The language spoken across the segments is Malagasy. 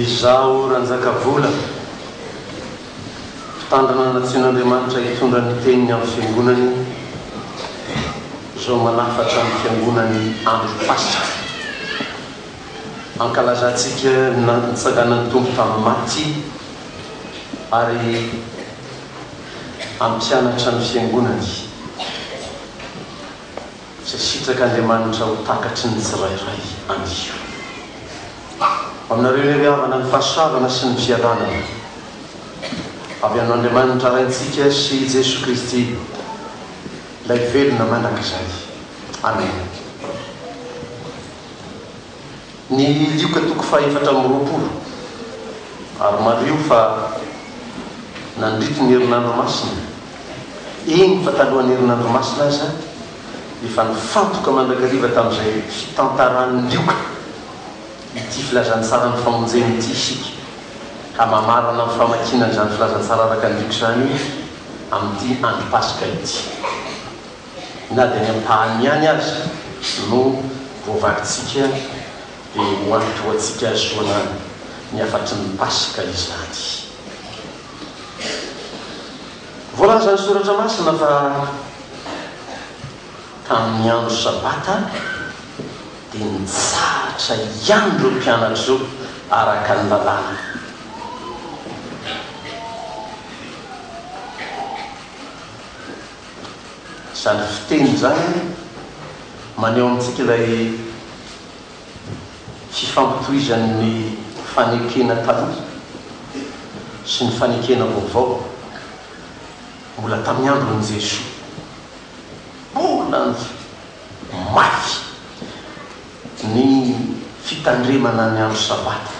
Izaho ranjakavola fitandrina natsion'Andriamanitra hitondra ny teniny amin'ny fiangonany izao manafatra amin'ny fiangonany andro pasika ankalazantsika nitsakanan'ny tompo tamin'ny maty ary ampianatra ny fiangonany izay sitrak'Andriamanitra ho takatry ny tsirairay anio aminareo ny havana ny fahasavana sy ny fiadanana avy amin'Andriamanitra raintsika sy Jesosy Kristy ilay velona mandrakizay. Amen. Ny lioka toko faha-efatra amby roapolo ary mario fa nandrito ny herinandro masina iny fa talohan'ny herinandro masina aza efa nifantoka mandrakariva tamin'izay fitantaran'ny lioka ity filazany tsara ny famonjeny ity isika ka mamarana ny famakinan izany filazany tsara araka ny lioka izany amin'ity andro pasika ity na dia ny ampahany ihany azy no voavakitsika dia hoantoantsika azoana ny afatry ny pasika izany. Voalaza ny soratra masina fa tamin'ny andro sabata dia nitsahatra ihany ireo mpianatra izao araka ny lalàna. Izany fiteny izany maneho amintsika ilay fifampitohizan'ny fanekena taloha sy ny fanekena vaovao mbola tamin'ny andron'i Jesosy, mbola mafy ny fitandremana ny andro sabata.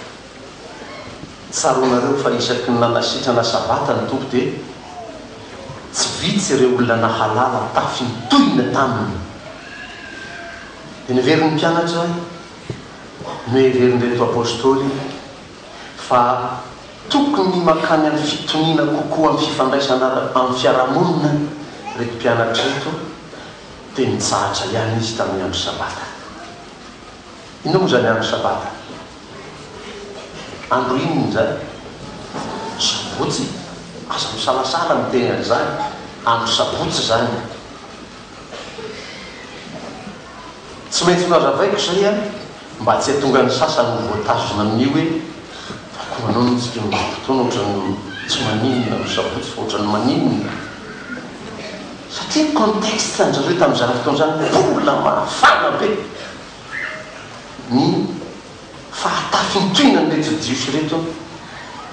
Tsaronareo fa isaky ny nanasitrana sabata ny tompo dia tsy vitsy ireo olona nahalala tafintohina taminy. Dia niverin'ny mpianatra no heverin'ireto apôstôly fa tokony makany amin'ny fitoniana kokoa amin'ny fifandraisana amin'ny fiarahamonina reto mpianatra reto dia nitsahatra ihany izy tamin'ny andro sabata. Ino moa zany andro sabata? Andro inona zany? Sabotsy. Aza misalasala ny tena zany andro sabotsy zany. Tsy maintsy nozavaiko zay a mba tsy hatonga ny sasany voatazona amin'io hoe manao nitsika fotoana ohatrany tsy maninona ny sabotsy fa ohatrany maninona, satria contexte anjareo tamin'izany fotoana zany mbola mafana be ny fahatafintohina ny reto jiosy reto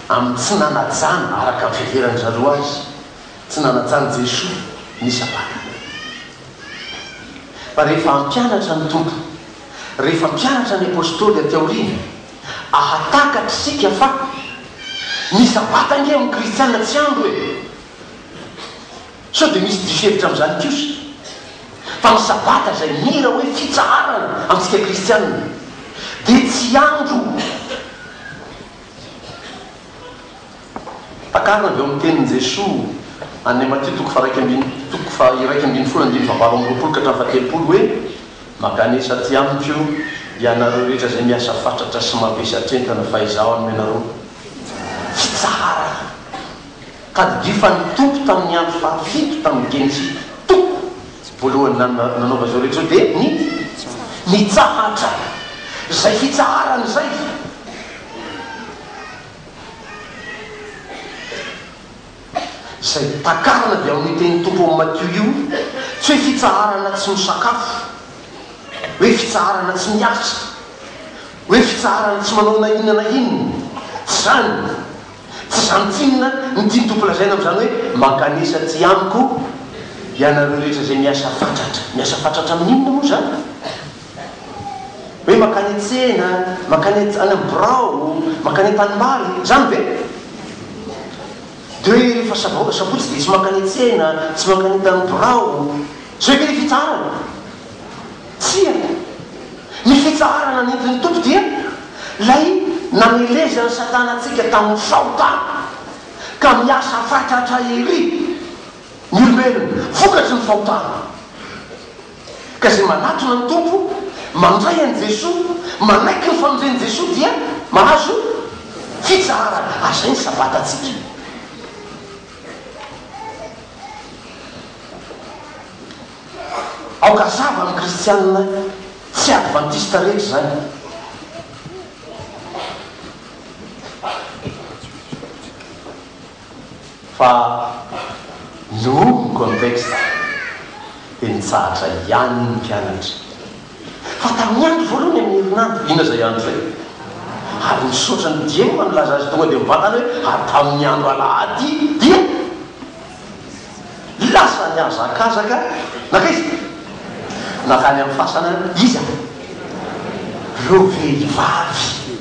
amin'ny tsy nanajana araka ny fiheveran'ny zareo azy, tsy nanajany Jesosy ny sabata. Fa rehefa ampianatra ny tompo, rehefa mpianatra ny apôstôly aty aoriana ahatakatra sika fa ny sabata nge amin'ny kristianina tsy andro e, sao dia misy difevitra amin'izany kosa fa ny sabata izay mira hoe fitsaharana amintsika kristianina dia tsy andro. Takarina avy eo amin'ny tenin'i Jesosy any Matthieu toko fa iraika ambin'ny folo andimy vavalo amby roapolo ka hatramin'ny fahatelopolo hoe mankanesa ty amiko ianareo rehetra izay miasa fatratra sy mampisatrentana fa izaho anomenareo fitsarana. Tadidia fa ny tompo tamin'ny andro fahafito tamin'ny Genesy tompo voalohany nanaova zao rehetra dia ny tsahatra izay fitsarana izay. Izay takarina dia amin'ny teny tompo amin'ny Matthieu io tsy hoe fitsaharana tsy misakafo, hoe fitsaharana tsy miasa, hoe fitsaharana tsy manao na inona na inona, tsy zany. Tsy zany tsinona ny tiany tompo lazaina amin'izany hoe mankanesa ty amiko ianareo rehetra izay miasa fatratra amin'inona moa zany? Hoe mankany tsena, mankany any amin'ny birao, mankany tanimbary zany ve? Dia rehefa sabotsy dia tsy mankany tsena, tsy mankany tany birao, zay ve ny fitsarana? Tsia. Ny fitsarana nentin'ny tompo dia lay namelezany Satana antsika tamin'ny fahotana ka miasa fatratra ery ny olombelona vokatry ny fahotana ka izay manatona ny tompo mandray an'i Jesosy manaiky ny famonjen'i Jesosy dia mahazo tsara azay ny sabatatsika. aoka zava amin'ny kristianina tsy advantista rehetra zany. Fa no contexte dia nitsahatra ihany ny mpianatra. Fa tamin'ny andro voalohany amin'ny herinandro ina zay andro zay ary misaotra ny diema nilaza azy tonga dia mivatana hoe ary tamin'ny andro alahady dia lasa niazakazaka nakaizy nakany amin'ny fasana iza reo vehivavy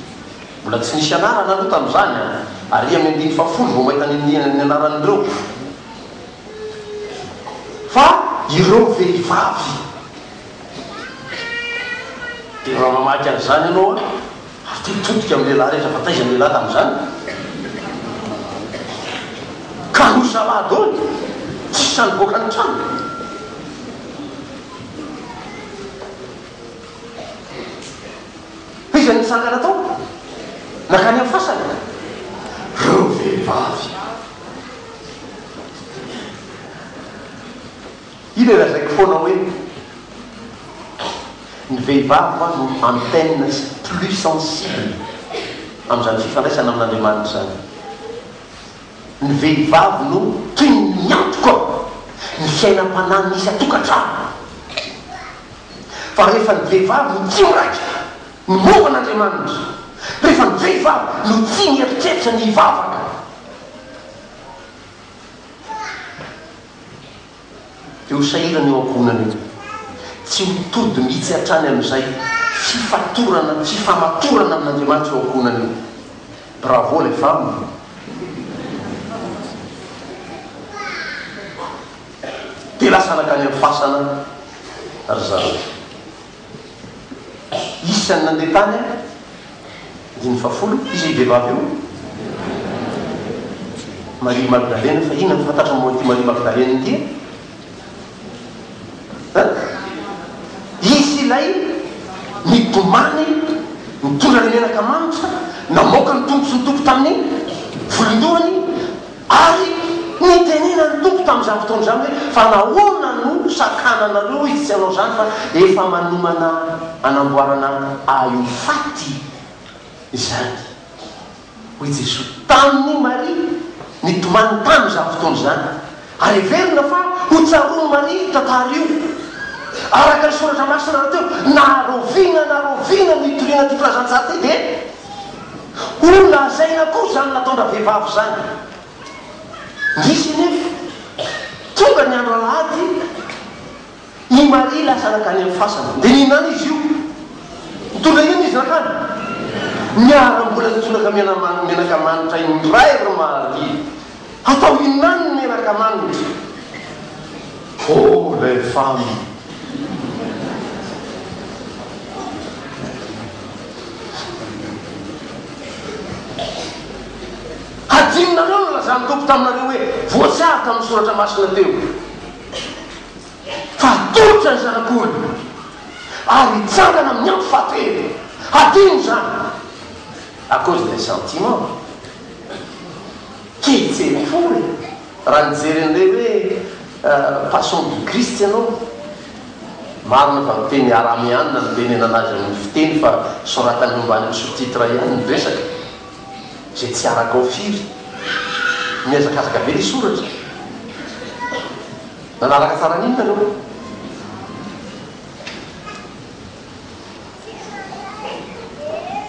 mbola tsy nisy anarana aloha tamin'izany ary amin'ny andiny fafolo vao mahita ny anaran'ireo fa ireo vehivavy dia raha mamaky an'izany ianao ary titodika amin'ny lehilahy rehetra fa taiza ny lehilahy tamin'izany ka no salady ony tsy sanyboaka ny trano. iza ny sangana tao nakany amin'ny fasana reo vehivavy iny razaiko foana hoe ny vehivavy no antenne plus sensible amin'izany fifandraisana amin'Andriamanitra zany. Ny vehivavy no toy ny miantoka ny fiainam-panany misy atokantrano. Fa rehefa ny vehivavy no tia miraika ny momba an'Andriamanitra, rehefa ny vehivavy no tia mieritreritra ny hivavaka, eo sahirana eo ankonana io tsy mitody mihitsy hatrany amin'izay fifatorana fifamatorana amin'Andriamanitra eo ankonana io. Bravo les femmes. dia lasa nakany amin'ny fasana ry zareo isany nandeha tany dimy fafolo izy vehivavy io Marie Magdalene. Fa ina fantatra moa ty Marie Magdalene ty izy ilay nitomany nitondra ny menaka manitra namoaka ny tompo sy ny tompo tamin'ny volondohany ary nitenena ny tompo tamin'izany fotoana zany hoe fa nahoana no sakananareo izy tsy anao zany fa efa manomana anamboarana aiofaty zany hoy Jesosy tamin'ny Maria nitomany tamin'izany fotoana zany ary everina fa ho tsaroany Maria tantara io araka ny soratra masina raha teo narovina nitoriana ty filazantsara ty dia olona zaina koa zany natondra vehivavy zany nisy nefa tonga ny andro alahady i Maria lasa nakany amin'ny fasana dia ninany izy io mitondra ino izy nakany miara-mbola nitondaka menaka manitra indray ry Maria atao inany ny menaka manitra. Oh les femmes, adinonareo no lazany tompo taminareo hoe voatsara tamin'ny soratra masina teo fa tolotra ny zanak'olona ary tsangana amin'ny andro fahatelo adino zany à cause des sentiments ketseny foy raha nijeren'ireo hoe passion du Christ ianao marina fa miteny aramianina ny benenanazy amin'ny fiteny fa soratany hombany sous-titre ihany ny resaka zay tsy araka ao firy miazakazaka be le soratra nanaraka tsara n'inona nareo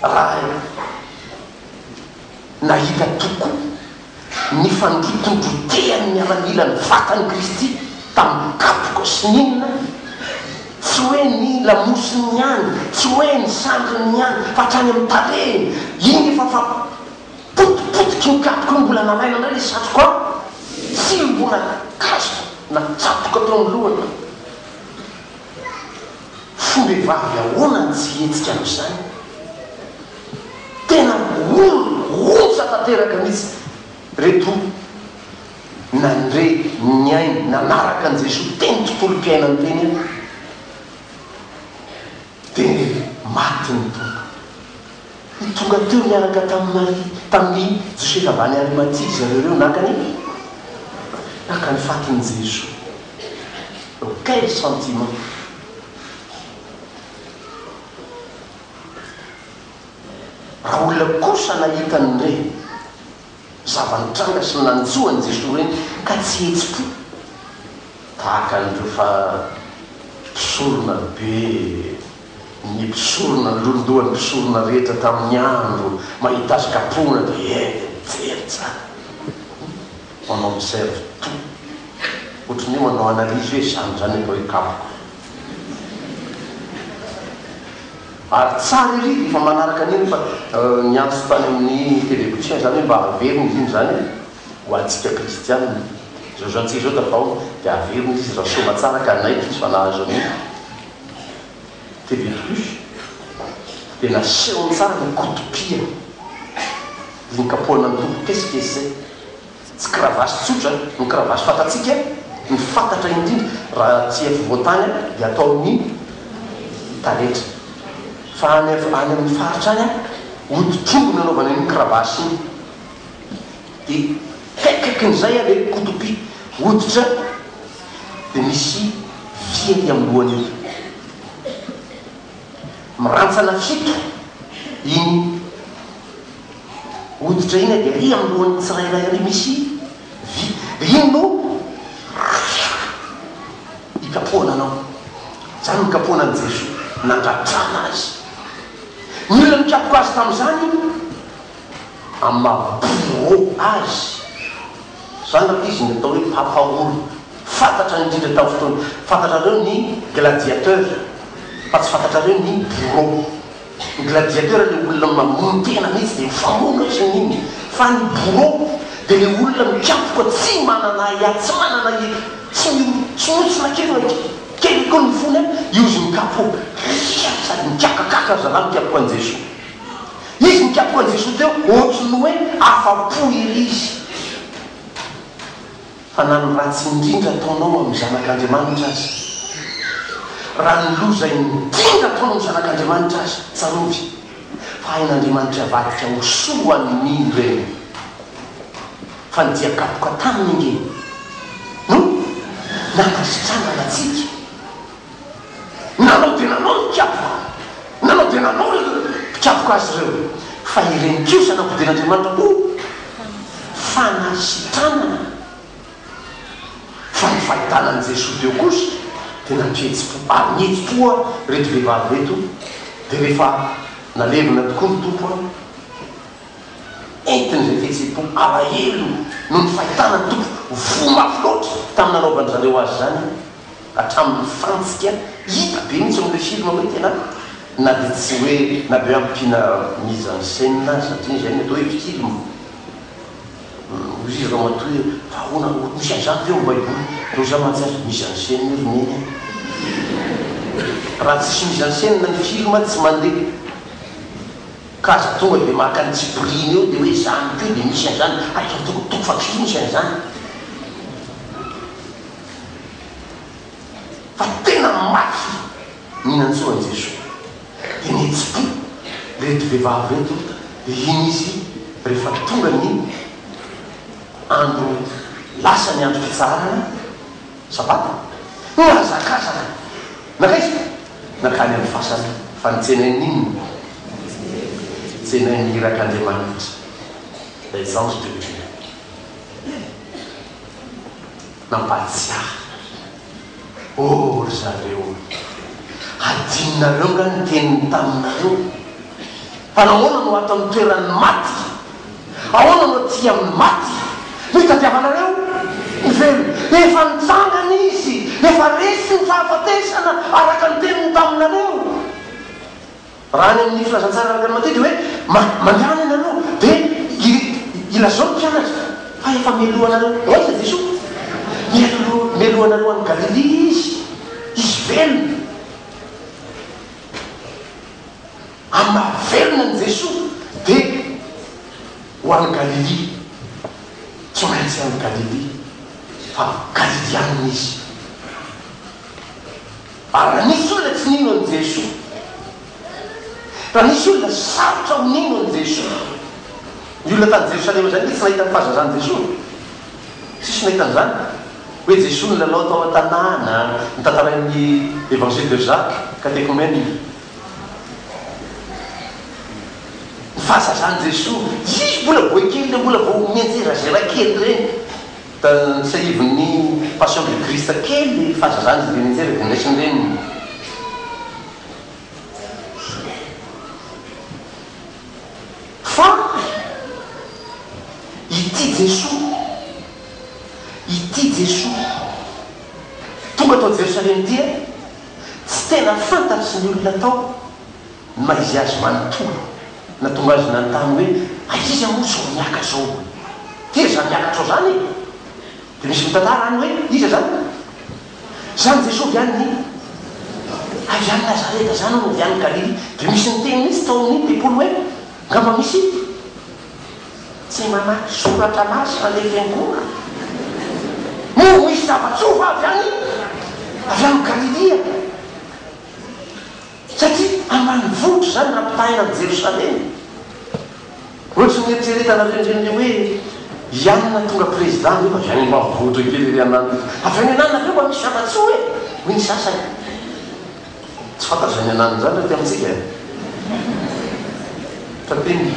raha nahita toko ny fandritondroteany miaramila ny vatany Kristy tamin'ny kapoka sy ninona tsy hoe ny lamosiny ihany tsy hoe ny sandriny ihany fa hatrany amin'ny tareny iny efa fa potipotiky ny kapoka mbola nalaina indray le satroka tsy mbona kazo na tsapoka teo amin'ny lohany fombevavy ahoana tsy hetsika amin'izany tena onsa tanteraka mihitsy reto nandre nyainy nanaraka an' Jesosy teny tontolo mpiainany teny dia maty ny tompo tonga teo miaraka tamin'ny Josefa avy any Arimatia zareo nakany fatiny Jesoa. Quel sentiment! Raha olona kosa nahitany re zavanitranga sy nanjoany Jesoa reny ka tsy hetsi-po tahaka n'ireo fa mpisorona be ny mpisorona lolodohan'ny mpisorona rehetra tamin'ny andro mahita azy kapohana dia jery tsara manao miserve to ohatrany hoe manao analyse hoe zany atao hoe kapoko ary tsara ery efa manaraka an'iny fa niantso tany amin'ny télévision zany hoe mba averiny izy iny zany ho antsika kristianina zao antsika zao tafao dia averiny izy raha soma tsara ka naiky izy fa nahazo an'iny TV plus dia nasehony tsara ny kotopia ny kapohana ny tompo qu'est-ce que c'est tsy kravasy tsotra ny kravasy fatatsika ny fantatra indrindra raha tsy efa voatany dia atao amin'ny taretra fa any amin'ny faritra any hoditrongony anaovana ny kravasy iny dia kaikaikin'izay le kotopia hoditra dia misy viely amin'ny lohany io mirantsana fito iny hoditra iny dia ry amin'ny lohany tsirairay ry misy vy dia iny no ikapohana anao zany mikapohana an' Jesoa nandratrana azy ny olona mikapoka azy tamin'izany amin'ny maboro azy zany raha izy ny atao hoe papaolo fantatra indrindra tao fotoana fantatrareo ny gladiateur fa tsy fantatrareo ny bureau ny gladiateur le olona mamono tena mihitsy dia mifamono izy n'iny fa ny bureau dia le olona mikapoka tsy manana tsy manana tsy mitsona kely koa ny fony io izy mikapoka sady mikakakaka zalahy mikapoka an' Jesoa izy mikapoka an' Jesoa teo ohatrany hoe afa-po iry izy fa nany ratsy indrindra ataonao amin'ny zanak'Andriamanitra azy raha nyloza indrindra ataonao amin'ny zanak'Andriamanitra azy tsarovy fa hain'Andriamanitra avadika hosoan'iny reny fa ny kapoka taminy inge no nanasitrangana atsika nanao dia nanao ny kapoka nanao dia nanao mpikapoka azy ireo fa ireny kosa nampidian'Andriamanitra ho fanasitranana fa ny fahitanan'i Jesoa teo kosa dia nampihetsi-po ary nihetsi-poa reto vehivavy reto dia rehefa nalevina tokoa ny tompo entiny zay fihetsi-po alahelo no ny fahitanany tompo vomafy loatra tamin'ny nanaovany zareo azy zany hatramin'ny fantsika hita be mihitsy amin'ilay filma hoe tena na dia tsy hoe na be ampiana mise en scène satria zay ny atao hoe film izy raha matoy hoe fa ahoana misy an'izany teo baiboly reo za mantsy azy mise en scène roneny raha tsisy mise en scène ny film tsy mandeha ka aza tonga dia maka ny tsibriny eo dia hoe zany keo dia misy an'izany toko fa kio misy an'izany fa tena mafy mihinantsoan' Jesoa dia nihetsi-po reto vehivavy reto dia iny izy rehefa tonga ny andro lasa ny andro fitsarana sabata nazakazaka nakaizy nakany amin'ny fasana fa nitsenain'iny tsenainy irak'Andriamanitra les anges de Dieu nampatsiaha ry zareo adinonareo nga ny teniny taminareo fa nahoana no ato amin'ny toeran'ny maty ahoana no aty amin'ny maty mitadiavanareo ivelo efa nitsangana izy efa resy ny fahafatesana araka ny teniny taminareo raha any amin'ny filazantsara araka ny matety hoe mandehana ianareo dia ilazao ny mpianazy fa efa mialohanareo oaiza Jesoa mialohanareo any Galilea izy velona amin'ny mahavelona ny Jesoa dia ho any Galilea tsy maintsy any Galilea fa Galileanina izy ary nisy olona tsy nino an' Jesoa raha nisy olona sarotra onino an' Jesosy. Ny olona tany Jerosalema zany tsy nahita ny fahazazany Jesosy, tsisy nahitan'izany hoe Jesosy ny lalao tao an-tanàna nitantarain'ny évangile de Jacques catéchumène. Ny fahazazany Jesosy izy mbola boekely le mbola vao mianjerazera kely reny da nisahivon'ny passion de Christ kely fahazazany zy de mianjera de ndraisiny reny. Fa ity Jesosy tonga tao Jerosalemy tia tsy tena fantatsy ny olona tao ny maizy azy manontolo na tonga azy nanontany hoe aiza moa zao miaka zao, teza miakatra ao zany de misy mitantara any hoe iza zany zany Jesosy avy any avy any Nazareta zany no avy any Galily. De misy nyteny mihitsy tao amin'ny tempolo hoe ngamba misy tsy manaky soratra masina le fiangonana mo misy zavatsofa avy any Galilia, satria ambany vohitra zany rampitahina amin'ny Jerosalema. Ohatsy nieritreretanareo indrindra hoe ianina tonga président nefa avy any ambanivohitra kely ry anany avy any ananareo mba misy zavatso hoe ny sasany tsy fantatrany anany zany raha ty amintsika fa teny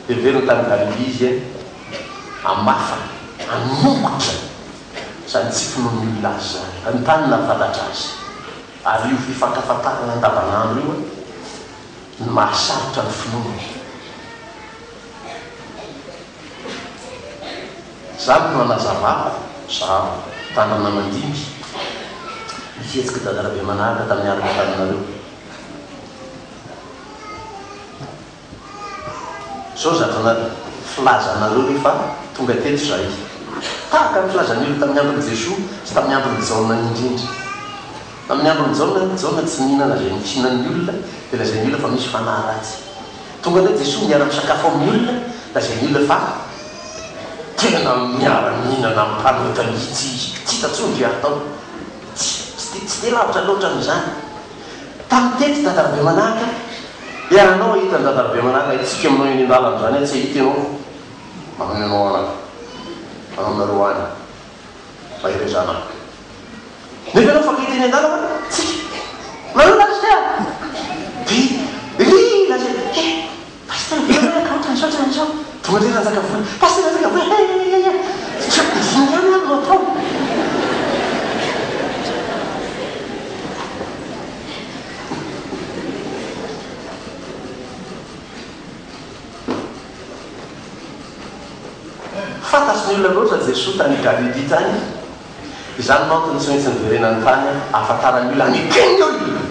everiny tany Galily izy amafa anomotra zany tsy finomy olona azy zany antany nafantatra azy ary io fifankafantarana andavanandro io ny mahasarotra ny finomy. Zaho no anazavako za tanana mandimby mihetsika dadarabe manaraka tamin'ny araka taminareo zao zatana filazanareo rehefa tonga teto zay tahaka ny filazany olo tamin'ny androny Jesosy sy tamin'ny androny Jaona indrindra. Tamin'ny androny Jaona tsy mihinana zay mihinan'ny olona de lazay ny olona fa misy fanahy ratsy. Tonga le Jesosy miara-misakafo amin'ny olona lazay ny olona fa tena miara-mihinana amin'ny panometamitsi tsy hitatsondry atao tsy de lavitra loatra n'izany. Tamin'ny tety dadarabe manahaka ianao ahita ny dadarabe manahaka itsika aminao eny an-dalana zany tsy hita ianao magnano anao anaka manao any mahirezana nefa anao fakahita eny an-dalana tsika manao lazy tea de ry laza pasteur volanaka ohatran'izao ohatran'izao tonga ndray ranjaka vola pasteur ranjaka vola dimy ihany ano atao fantatsy ny olona loatra Jesosy tany Galily tany izany mantony tsy maintsy niverenany tany ahafantarany olona anekeny olona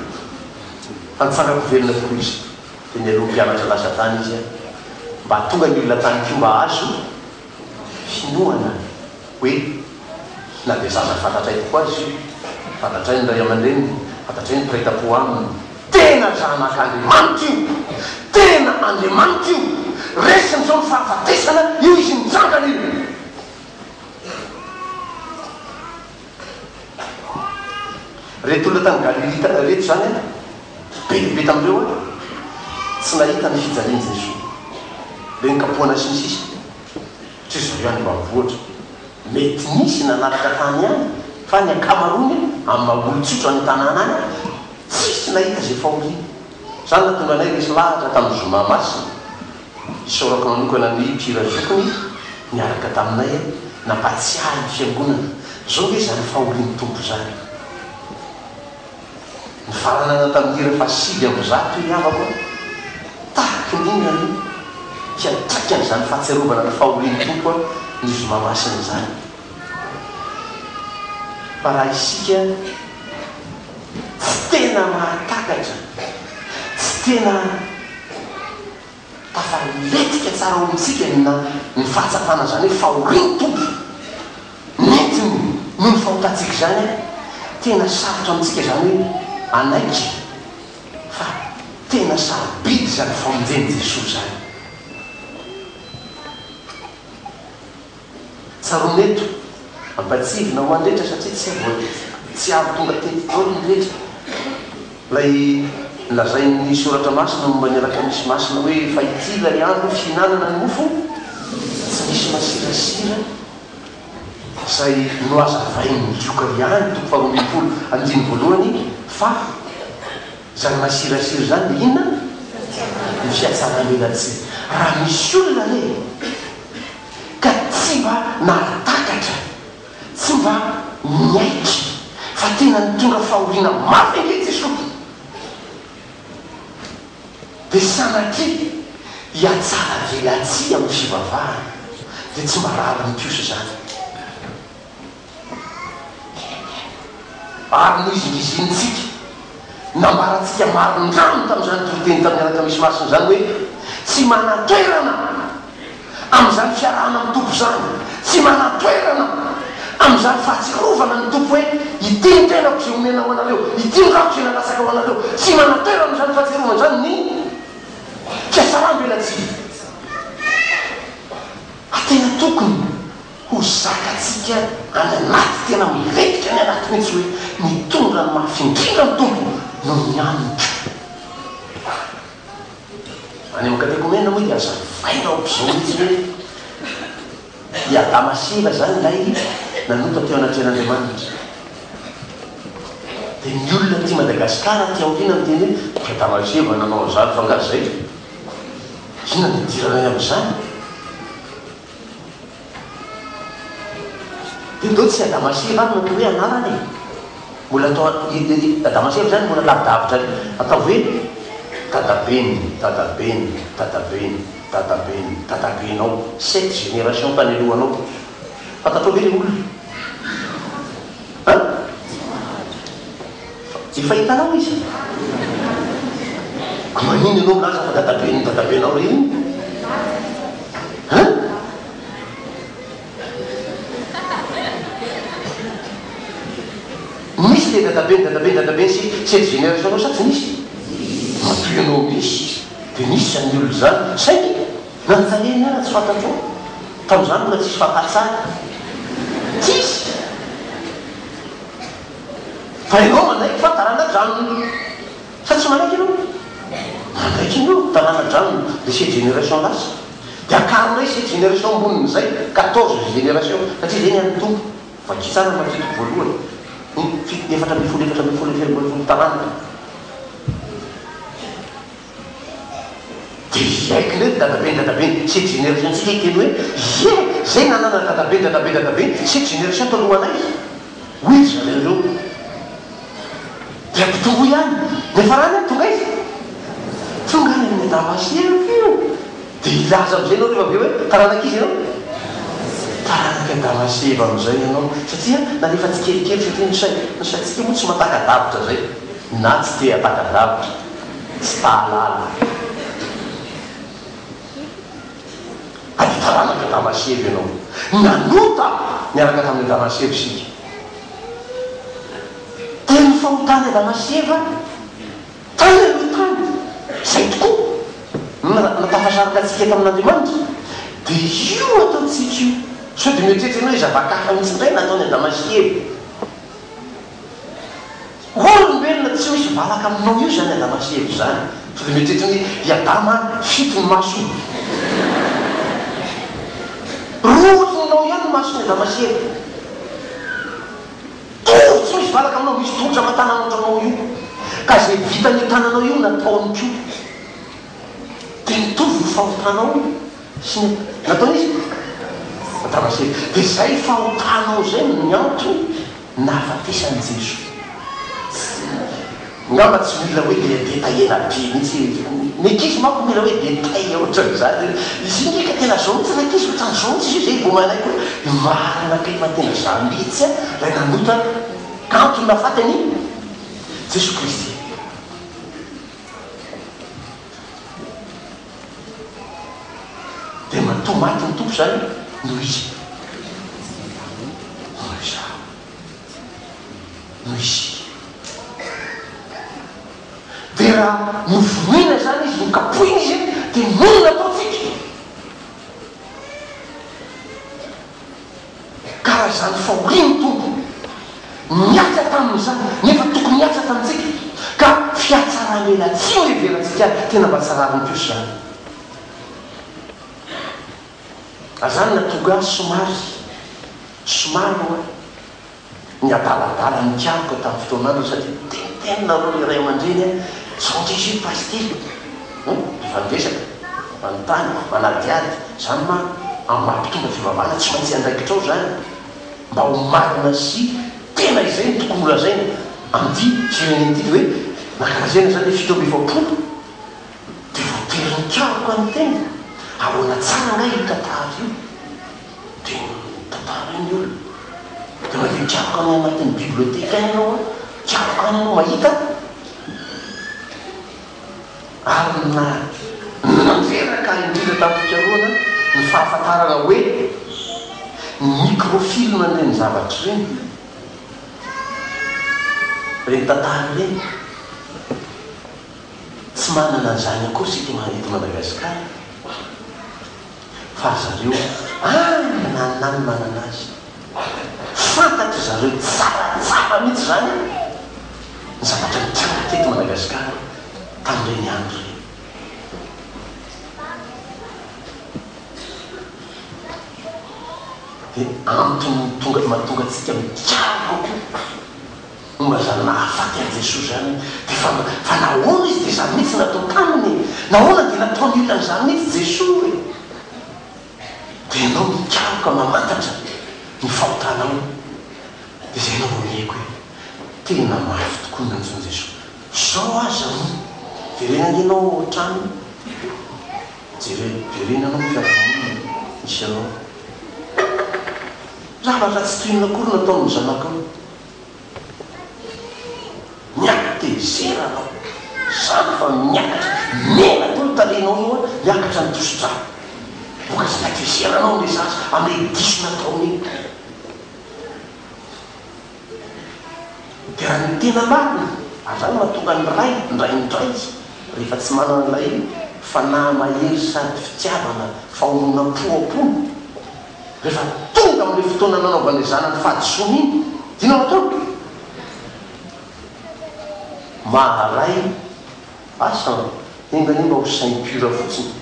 fa nifangakovelona Kristy de ny aloha mpianatra lasa tany izy mba tonga ny olona tany ko mba azo finoana hoe na de zaza fantatray tokoa azy fantatray ny ray aman-dreny fantatray ny mpiretam-po aminy tena zanak'Andriamanitra io tena Andriamanitra io resiny zao ny fahafatesana io izy mijangana io. Reto olona tany Galily reto zany bebe tamindreo tsy nahita ny fijaliany Jesosy le nikapohana sy ny sisa tsy zao ihany mbavoatra mety nisy nanaraka tany ihany fa ny akamarony amin'ny maolo-tsotra ny tanàna any tsisy nahita zay fahoriana zany natonga anay resy lahatra tamin'ny zoma masina isorako manokana ny mpira zokony miaraka taminay nampatsiahy ny fiangonana zao hoe zany fahorian'ny tompo zany ny faranana tamin'ny hira fasily amin'ny zato iavako tahaky ninany hiatraiky an'izany fahatsiarovana ny fahorian'ny tompo ny zoma masina zany. Fa raha isika tsy tena mahatakatra tsy tena tafaletika tsara ao amintsika ny fahatsapana zany hoe fahorian'ny tompo mety no ny fahotatsika zany tena sarotra amintsika zany hoe anaiky fa tena sarobidy zany famonjeny Jesosy zany. Tsaroneto ampatsivina ho andrehetra satria tsy avy tonga tetytaony rehetra lay lazain'ny soratra masina momba ny alakamisy masina hoe fa ity lay andro fihinanana ny mofo tsy misy masirasira zay no azavainy liokaryany toko faharoambinifolo andiny voalohany fa zany masirasira zany inona ny fiatsaran'elatsy raha misy olona le ka tsy mba nahatakatra tsy mba miaitry fa tena nitonga fahoriana mafy ange Jesosy dia sanatry hiatsara velatsy amin'ny fivavahana dia tsy mba rary mipioso zany ary no izingizinitsika nambaratsika marindrano tamin'izany toroteny tamin'ny alakamisy masina zany hoe tsy manatoerana amin'izany fiarahana amin'ny tompo zany tsy manatoerana amin'izany fahatsiarovana ny tompo hoe ity ny tenako zay omena ho anareo ity ny rako zay nalasaka ho anareo tsy manatoerana amin'izany fahatsiarovana zany ny fiasaram-belatsy atena tokony ho zakatsika any anaty tena miletika ny anaty mihitsy hoe mitondra ny mahafindrindra ny tompo no mianitra any amin'ny katekomena moa dia azavaina ao bizao mihitsy hoe iadamaseva zany lay nanota teo anatren'andriamanitra dia ny olona ty Madagasikara ty aoriana miteny hoe iadamaseva nanao zany fa ngazy zay ina ny diranay amin'izany dia ndao tsy adamaseva any natao hoe anarany mbola atao adamaseva zany mbola lavidavitra atao hoe tadabeny tadabeny tadabeny tadabeny tadabenao 7 génération tanelohanao fatatao ve le olona efa hitanao izy manino anao milaza fa tadabeny tadabenao reny misy le dadabeny sy 7 génération anao sa tsy misy matoyanao misy dia misy zany olo zany saiky nanontaneny ara tsy fantatro tamin'izany mbola tsisy fahatsara tsisy fa ianao manaiky fa tarana-drano sa tsy manaiky ianao manaiky ianao tarana-drano le 7 génération lasa dia akaronay 7 génération ambonin'izay 14 génération satria zay ny any tompo vakitsara matitiko voalohany efatra ambifolo tarana dia aiky ndraiky dadabeny 7 génération tsika hiteny hoe zay nanana dadabeny 7 génération talohanay hoy zareo dia ampitongo ihany nefa rany tonga izy tonga any amin'ny damaseva io dia ilaza am'izay anao rehefa aveo hoe taranak'izy ianao taranaka damaseva am'izay ianao satria na rehefa tsy kelikely satria nysaitsika moa tsy matakadavitra zay na tsy te atakadavitra tsy tahalala ady taranaka damaseva ianao nanota miaraka tamin'ny damaseva sika teny fahotany damaseva tany aloha tany zay tokoa natafasaraka atsika tamin'andriamanitra dia io ataotsika io so dia mieritreritra anao hoe zavakaka mihitsy indray nataony damaseva olombelona tsy misy valaka aminao io zany damaseva zany so dia mieritreritra hoe iadama fito ny maso rotonao ihany masony damaseva tory tsy misy valaka aminao misy tongotra matananotranao io ka zay vitany tananao io nataony ko dia mitovy ny fahotanao sy nataony izy damaseva dia zay fahotanao zay miantony nahafatesany Jesosy ngamba tsy mila hoe detayena be mihitsy mekizy manko mila hoe detay ohatran'izany izy ndraika tena zao mihitsy mekizy ohatran'izao mihitsy izy zay vomanaiky marina kefa tena zany mihitsy lay nanota kanto nafatany Jesosy Kristy dia matoa maty ny tompo zany noho izy noho izy dia raha novoina zany izy nokapoina izy dia monina ataotsika ka karaha zany faorino tompo miatsa tamin'izany nefa tokony miatsa tamintsika ka fiatsaramena tsy hoeveratsika tena mba tsarariny koso zany azany natonga somary oa ny adaladala mikaroka tamin'ny fotoanandro satria tentenina ro le ray aman-dreny zao ndray pastely efa nivesaka manontany manadiady zany ma amampitonga fivavahana tsy maintsy andraikitrao zany mba ho marina sy tena izay ny tokony olazaina amity firenen'ity hoe nakarazena zany hoe 7 dia voatery nikaroka ny tena ahoana tsara ngay io tantara io dia tantara iny olo dia mahavy karoka any anatin'ny biblioteka any ianao karoka any ianao mahita ary nanveraka indrindra tamin'ny fikaroana ny fahafantarana hoe microfilm reny zavatra reny reny tantara reny tsy manana an'izany akory sika eto Madagasikara fa zareo nanany manana azy fantatry zareo tsaratsara mihitsy zany ny zavatra mitiaroka teto Madagasikara tamin'ireny andro reny dia antony mahatonga atsika mitiaroka momba zany nahafaty an' Jesosy zany dia fa nahoana izy dia zany mihitsy natao taminy nahoana dia nataony olona n'izany mihitsy Jesosy dia ianao mikaroka mamantatra ny fahotanao dia zay ianao vomieko hoe tena mafy tokoa nantsony Jesosy zao aza verenana ianao ohatrany verenanao fiarahamonina misy anao zavatra tsy toinona akory nataon'ny zanakao miakatezerana zany fa miakatra mena tolo talenao io miakatra ny tosidra vokazy miatezeranao le zazy amin'le diso nataony dia raha ny tena marina azany mahatonga ny ray ndraindray rehefa tsy manana lay fanahy mahery sady fitiavana fahomona poapono rehefa tonga amin'le fotoana nanaovany zanany fahadisoana iny dinao natao maharay asa enganimba ho saint pura fotsiny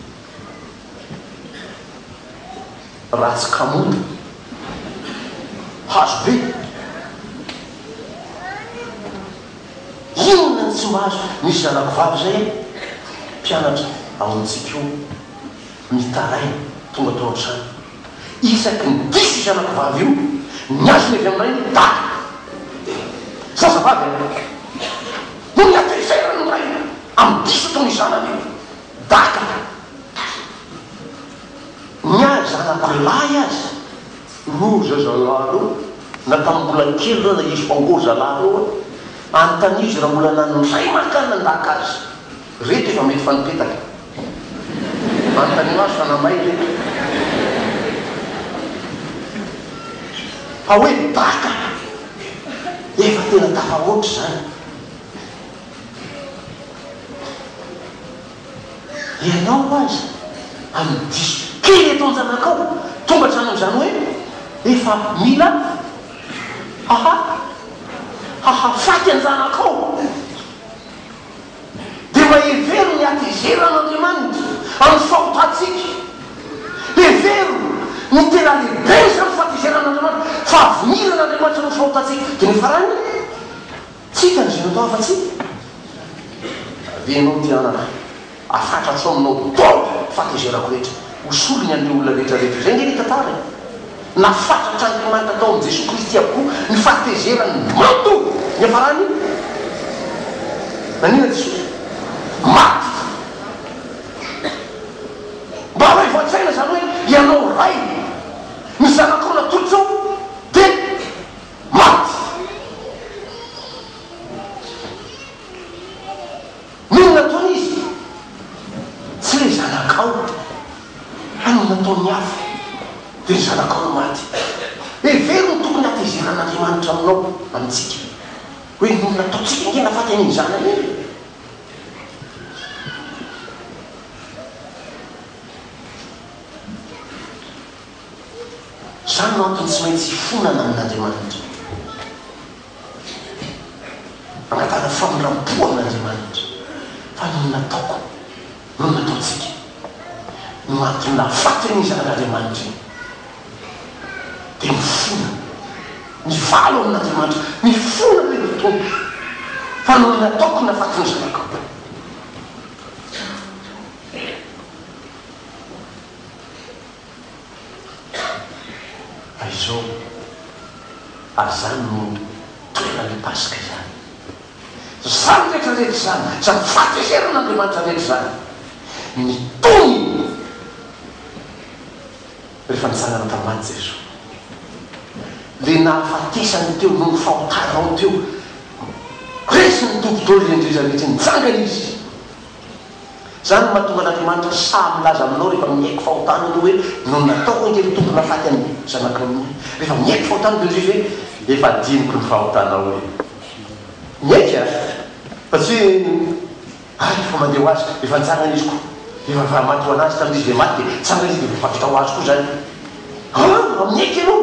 ratsy kamona hazo be inona ny tsy mahazo misy zanako vavy zay mpianatra aontsika io mitaray tonga tao an-trano isaky ny diso zanako vavy io ny azony avy amin'ray daka zazavavy no miatezerany ray amin'ny diso tao ny zanany io daka ny azy zanak'olay azy ro zazalaro na tamin'ny mbola kely reo na izy mpangory zalaro eo anontany izy raha mbola nanray makana ndaka azy reto efa mety fanipetaka anontany azy fa namay reto fa hoe daka efa tena tafahoatra zany ianao azy amin'ny diso kely eto an-janakao tonga trano am'izany hoe efa mila hahafaty an-janakao dia mahevero ny atezeran'Andriamanitra amin'ny fahotatsika hevero ny tena lehibe zany fatezeran'Andriamanitra fa avoniran'Andriamanitra no fahotatsika dia ny farany tsika ny zay natao afa-tsika avenao tianana afatratrao aminao dao fatezerako rehetra hosolony an'le olona rehetrarehetra zay nge ny tantara nafatra Andriamanitra tao amin'i Jesosy Kristy avokoa ny fahatezerany mato ny afarany nanina Jesosy maty mba ray voatsaina zany hoe ianao ray ny zanakao natolotrao dia maty mino nataony izy tsy le zanakao ano nataony hafa dia ny zanakao no maty hevero ny tokony atezeran'Andriamanitra aminao amintsika hoe no nataotsika nge nafaty an'iny zanany iny zany no antony tsy maintsy hifonana amin'andriamanitra, agnatana famindram-po amin'andriamanitra. Fa no nataoko no nataotsika no antony nahafaty reny zanak'andriamanitra iny dia mifona mivalo amin'andriamanitra, mifona le fotoana fa no nataoko nahafaty ny zanako. fa izao ary zany no toerany pasika zany, zany rehetrarehetra zany, zany fahateseran'andriamanitra rehetra zany mitony rehefa nitsanana tamany Jesoa. Le nahafatesany teo no fahotarao teo resy ny tompotolo indrizarehetra nitsangana izy. Zany mahatonga an'andriamanitra samy milaza aminao rehefa miaiky fahotana aloha hoe no nataoko indray tompo nafaty any zanak'amin'olo. Rehefa miaiky fahotana dia izy hoe efa diniko ny fahotanao hoe miaiky a fa tsy hoe efa mandeha ho azy efa nitsangana izy koa efa fa maty ho anazy tamin'izy dia maty dia tsangana izy dia vafavita ho azy koa zany. Miaiky ianao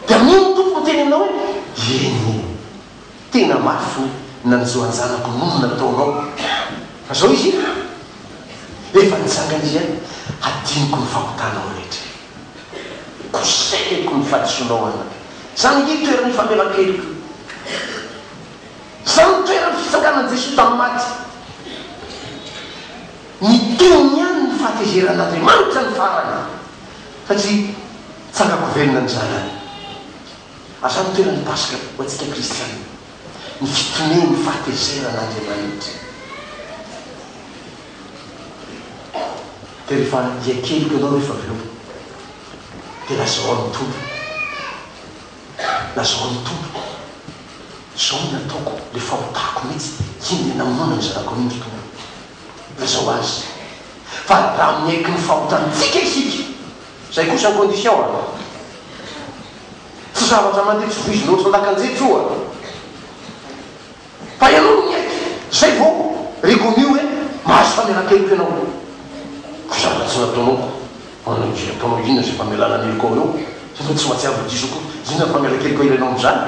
dia amin'iny tompo miteny aminao hoe eny tena mafy nanjoany zanako nono nataonao. Fa zao izy efa nitsangana izy any adiniko ny fahotanao rehetra, koseko ny fahadisoanao ana. Zany ny toerany famelan-keliko, zany toerany fitsanganan'i Jesoa tamin'ny maty. Mitony ihany ny fahatezeran'andriamanitra ny farany satria tsangako velona ny zanany. Azany toerany pasika ho antsika kristiana, ny fitoneny fahatezeran'andriamanitra. dia rehefa hiakeliko ianao rehefa avy eo dia lazao amin'ny tompo, lazao amin'ny tompo zao ny nataoko le fahotako mihitsy iny le namonona ny zanako amin'iny tompo, lazao azy. Fa raha miaiky ny fahotantsika isika zay kosa ny condition a, tsy zavatra mandeha tsy voizy loatra lakanjery io a, fa ianao miaiky zay vao regonio hoe mahazo famelan-keliko ianao. Zavatra tsy nataonao ataonao inona zay famelana aneliko ao eo satria tsy mahatsiavo diso koa inona famelan-keliko ilanao am'izany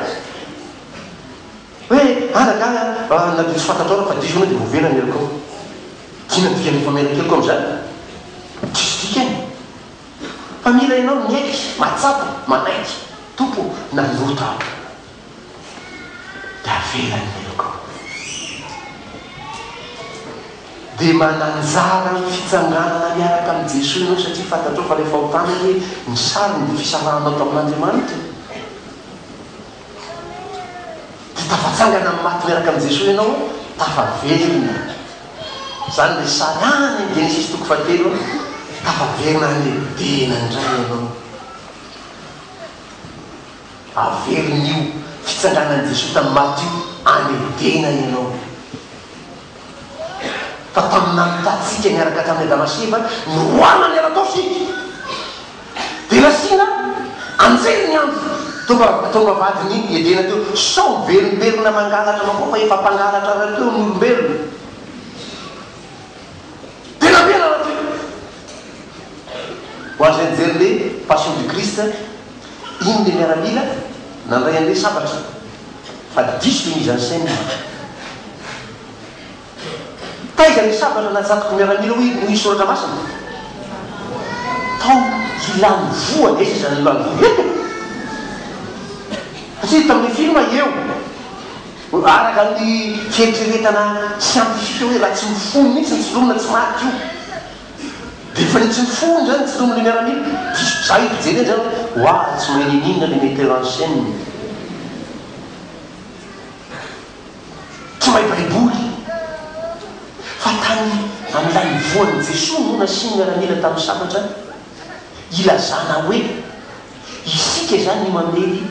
hoe anaka na dia tsy fantatrao fa diso na dia voavena aneliko ao inona dikany famelan-keliko am'izany tsisy dikany. Fa mila ianao miaiky matsapa manaiky tompo nanota dia avela aneliko ao dia mananjara ny fitsanganana miaraka amin'i Jesoa ianao satria fantatrao fa rehefa hotana hoe ny sariny dia fisaranao tamin'andriamanitra dia tafatsangana amin'ny maty miaraka amin'i Jesoa ianao tafavelona. Zany le sary any ny Genesis 3 tafavelona anylehibena indray ianao, avelon'io fitsanganan'i Jesoa tamin'ny maty io anylehibena ianao. Fa tamin'nanotatsika miaraka tamin'ny Damaseva noroana ny aratao sika dia lasina anjely ny andro tonga vadiny edena teo sao mivelombelona mangalatra manao fa efa mpangalatra raha teo ny olombelona tena bena raha teo ho azy anjery le passion du Christ iny le miaramila nandray an'le sabatra fa diso le mise en scène. Taiza le sabatra najatoko miaramila hoe no isoratra masina tao ilany voany esa zany ilany voa satria tamin'ny filma eo araka ny fieritreretana scientifique hoe raha tsy mifono mihitsy ny tsilomona tsy maty io dia efa ny tsy mifono zany tsilomona miaramila diso za hipijery zany oa tsy maninina le metteur en scène tsy mahay baiboly fa tany amin'ilay voan'ny Jesoa no nasiany miaramila tamin'ny sabatra ilazana hoe isika zany ny mamely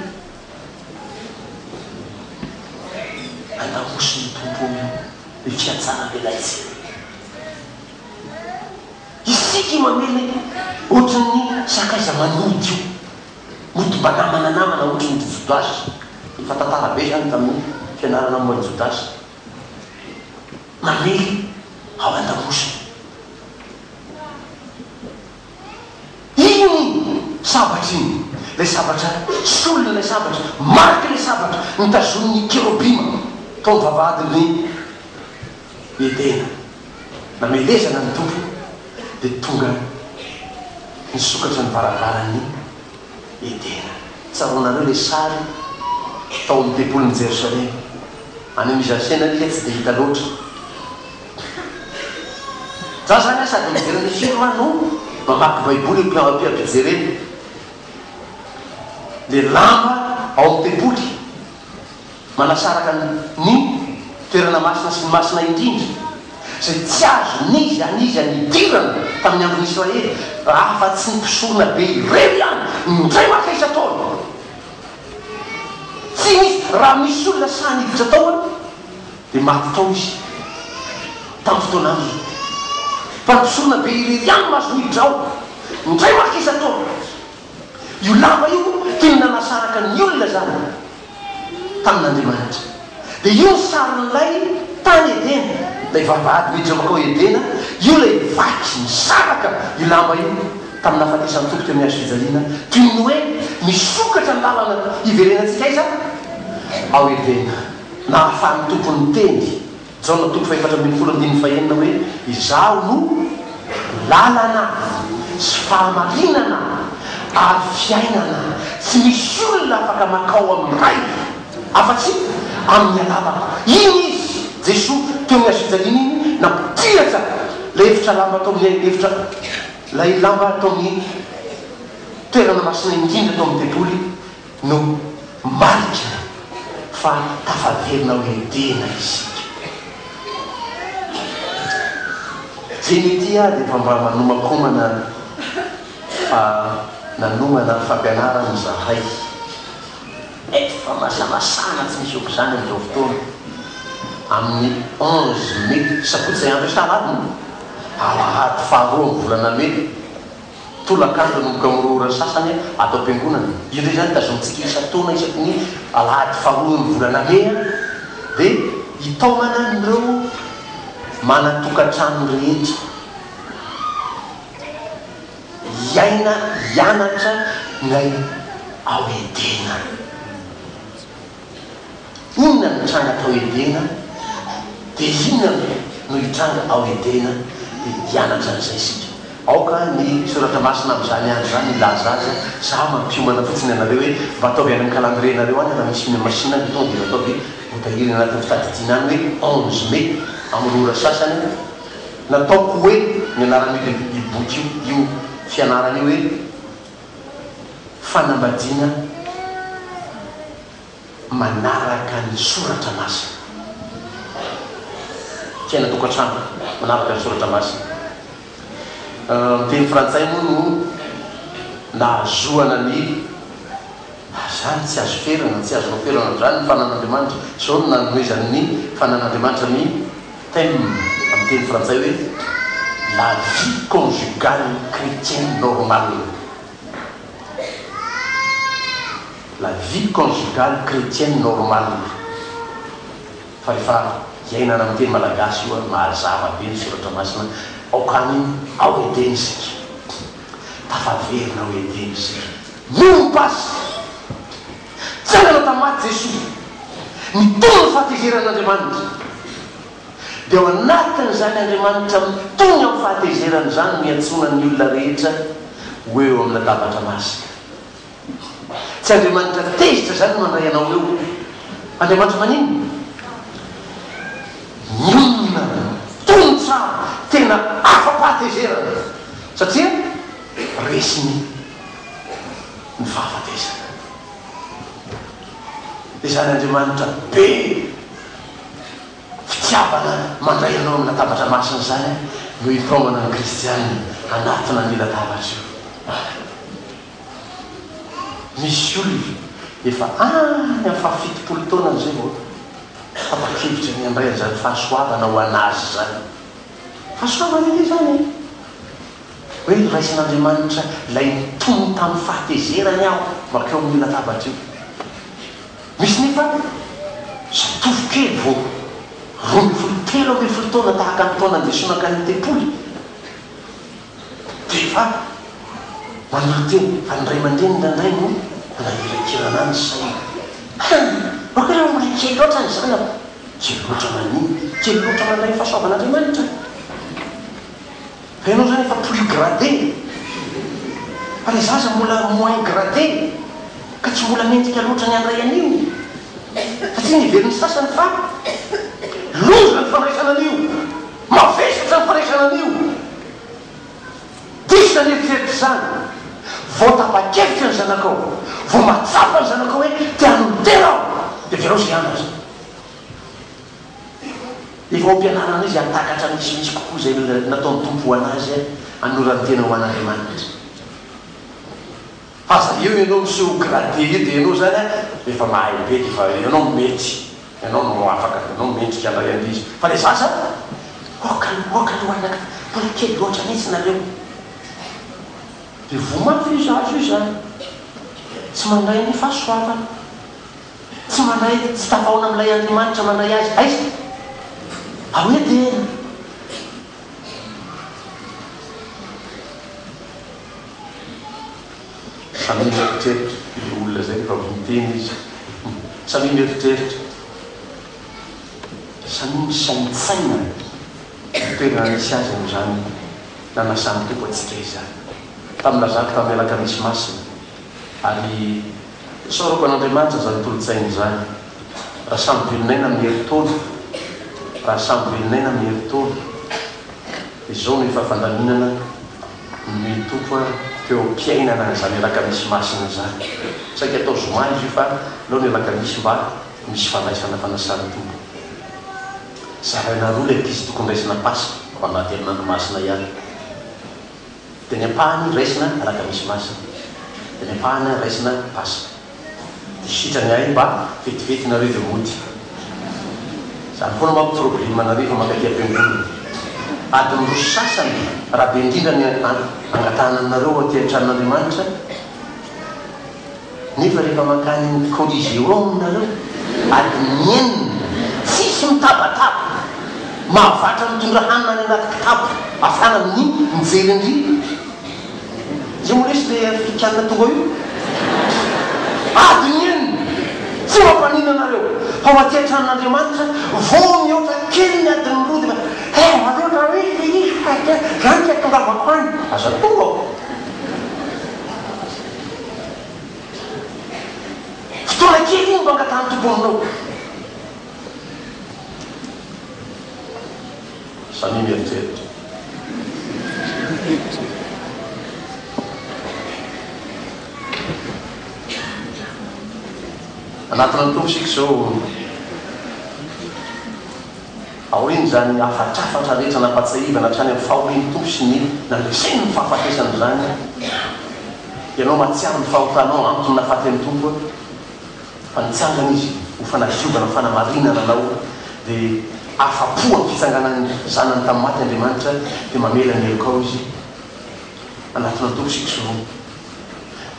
andamosy ny tompo le fiatsara velaitsy isika i mamely ohatran'ny sakaiza manody io mody mba namananamana ohatran'ny jodasy efa tantara be zany tamin'ny fianarana moan'ny jodasy mamely ao andamosiny iny sabatry iny lay sabatra solona lay sabatra marky lay sabatra nitazon'ny kerobima tao mivavahadiny edena namelezana ny tompo dia tonga nisokatra ny varavarany edena tsaronareo lay sary tao amin'ny tempolin'ny Jerosalema any mizasena lia tsy dia hita loatra za zany sady mijereny filma no mamaky baiboly mpiampijereny le lamba ao amin'ny tempoly manasaraka ny toerana masina sy ny masina indrindra zay tsy azo nizy anizy anidirana tamin'ny andron'ny Israely afa-tsy ny mpisorona be irery ihany indray makaisa taona tsy misy raha misy olona sany hiditra taona dia maty tao izy tamin'ny fotoana azy fa ny mpisorona be irery ihany mazo hiditra ao indray makaisa taona io lamba io teny nanasaraka ny olona zany tamin'Andriamanitra dia io ny sarin'ilay tany Edena lay vavahady miditra makao Edena io lay vaky misaraka io lamba io tamin'ny nahafatesan'ny tompo teo amin'ny hazo fijaliana toy ny hoe misokatra ny lalana iverenantsika iza ao Edena nahafahan'ny tompony teny Jaona tompo faefatra ambin'ny folo andininy fahenina hoe izaho no lalana sy fahamarinana ary fiainana tsy misy olona afaka makao amin'ny ray afa-tsy amin'ny alavako iny izy Jesosy teo amin'ny hazo fijaliana iny nampitiratra lay efitra lamba atao amin'ny efitra lay lamba atao amin'ny toerana masina indrindra atao amin'ny tempoly no marika fa tafaverina ho Edena isika zeny ity a dia efa mba manomakomana fa nanomana fampianarana zahay efa masamasana tsy misy oka zany amin'izao fotoana amin'ny 11 mai sabotsy zay andro sarany alahady faharoa amin'ny volana mai tolakandro nomboka mirora sasany atao am-piangonana io ndray zany tazontsika isa-taona isaky ny alahady faharoa amin'ny volana mai dia hitaomana nireo manatokantrano rehetra iaina hianatra ngay ao Edena inona mitranga tao Edena dia inona no hitranga ao Edena dia hianatra n'izay sika aoka ny soratra masina amin'izany andro zany ilaza azy za mampiomana fotsiny anareo hoe mba ataovy any amin'ny calendriernareo any raha misy masina ny tonga dia ataovy votahiry anatin'ny fitadidiana any hoe 11 mai amin'ny rora sasany nataoko hoe ny anaran'io iboky io fianarana io hoe fanambadiana manaraka ny soratra masina fiaina tokantrano manaraka ny soratra masina teny frantsay moa no nahazoana ny zany tsy azo ferana tsy azo ferana zany ny fanan'Andriamanitra zao no nanomezan'ny fanan'Andriamanitra ny thème amin'ny teny frantsay hoe la vie conjugale chrétienne normale la vie conjugale chrétienne normale fa rehefa iainana amin'ny teny malagasy io mahazava be ny soratra masina aokany ao Edena sika tafaverina ao Edena sika mompasy tsy anana tamaty Jesosy mitony ny fahatezeran'Andriamanitra dia ao anatin'izany Andriamanitra mitony amin'ny fahatezerana zany miantsona ny olona rehetra hoe eo amin'ny latabatra masina tsy Andriamanitra tezitra zany mandray anao eo Andriamanitra manino nyolona tony tsara tena afa-pahatezerana satria resiny ny fahafatezana dia zany Andriamanitra be fitiavana mandray anao amin'ny latabatra masina zany no hitaomana ny kristianina anatina ny latabatra io misy olona efa any amin'ny fahafitopolo taona n'izay vao tapakevitra ny andray an'izany fahasoavana ho anazy zany fahasoavana io zany hoe raisin'Andriamanitra lay mitony tamin'ny fahatezerany aho makeo amin'ny latabatra io misy nefa zatovy kely vao 23 taona tahaka ny taona andesoana ka ny tempoly dia efa manoteny fa nyray mandreny nandray no anahirakirana any say okaraha mbola kely loatra ny zana kely loatra maniny kely loatra mandray fahasoavan'andriamanitra fa ianao zany efa plus gradé fa le zaza mbola moins gradé ka tsy mbola mendrika loatra ny andray an'io satria nivelon'ny sasany fa loza ny fandraisana an'io mavesatra ny fandraisana an'io disina ny eritreritry zany vao tapa-kevitra ny zanakao vao matsapa ny zanakao hoe tianotera ao dia verao zay anazy efa ampianarana izy atakatra misimisy kokoa zay nataony tompo ho anazy anorany tena ho an'andriamanitra fa za eo ianao miseho gradé io dia ianao zany efa mahay be ty fa ianao mety ianao no afaka ianao mendrika andray an'izy fa le zaza okalohanaka mbola kely loatra mihitsy nareo dia vomafy io zazo io zany tsy mandray ny fahasoavana tsy mandray tsy tafaona amilay andriamanitra mandray azy aiza ahoe tena samy mieritreritra le olona zay rehefa miteny izy samy mieritreritra samy misaintsaina toerana misy azy am'zany nanasamy tompo atsika izany taminazako tamin'ny alaka misy masina ary soroko an'andriamanitra zany tolotsainy zany raha samy velon'aina mieritolo raha samy velon'aina mieritolo izao no efa fandaminana ny tompo teo am-piainana zany alaka misy masina zany saika atao zoma izy io fa leo ny alaka misy mba misy fandraisana fanasany tompo zaraina roa le ankizy tokony raisina pasika ao anaty amin'andro masina ihany dia ny ampahany raisina alaka misy masina dia ny ampahany raisina pasika dia sitrany ahy mba vetivety nareo dia mody zany foana mampo problème nareo fa makaty am-piangonana adiny roso sasany raha be indrindra ny angatananareo aty an-tranon'andriamanitra nefa rehefa makany colligeo aminareo ady mienina tsisy mitabataba mahavatra mitondra hanina ny anaty kitabo afana amin'ny mijery indri zay mo lesy le fikanina tonga io ady mienina tsy mampanina anareo fa maty an-tranon'andriamanitra vo mihoatra kely ny adiny roa dia aleotra hoe izy zany ty atongavako any aza tonga ao fotoana kely iny mba angatany tomponao samy mieritreritra anatina ny tompo sika zao aoriny zany afatrafatra rehetra nampatsahivana hatrany amin'ny faoriny tompo sy ny nandreseny ny fahafatesany zany ianao matsiary ny fahotanao antony nafaty amin'ny tompo fa nitsangana izy ho fanadiovana fanamarinana anao dia afapo amin'ny fitsanganany zanany tamin'ny maty andriamanitra dia mamela ny eloko ao izy anatina ny tompo sika zao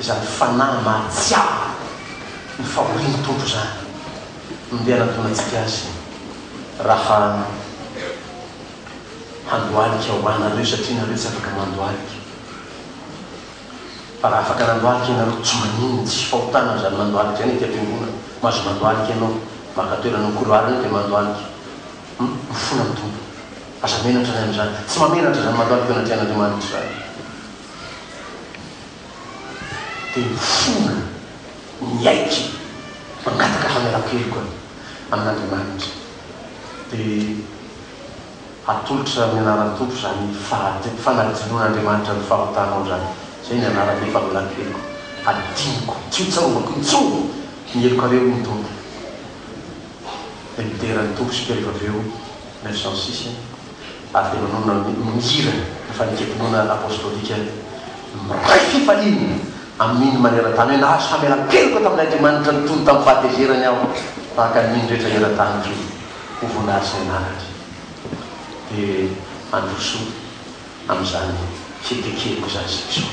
zany fanahy mahatsiary ny faoriny tompo zany mindeha anatonatsika azy raha handoalika ao anareo satria nareo tsy afaka mandoalika fa raha afaka nandoalika ianareo tsy manino tsy fahotana zany mandoalika zany ty am-piangonana mahazo mandoalika ianao maka toeranao koloarany dia mandoalika mifona amin'ny tompo aza menatra zany am'zany tsy mamenatra zany mandoalika anatrian'andriamanitra zany dia mifona miaiky mangataka famelakely koa amin'andriamanitra dia atolotra amin'ny anaran'ny tompo zany fanadinon'andriamanitra ny fahotanao zany zay ny anaran'le famelakelyko adiniko tsy hotsarovako intsony ny eloko areo ny tompo dia mideran'ny tompo sy periva aveo 906 ary dia manona mihira ny fanikepinona apostolika miray fifalinina amin'iny maneran-tany hoe nahazo famelakelyko tamin'andriamanitra ny tono tamin'ny fahatezerany aho tahaka ny mino rehetra eran-tany io ho voninahitsy ny anaratra dia androsoa amin'izany fietekeliko zany sik so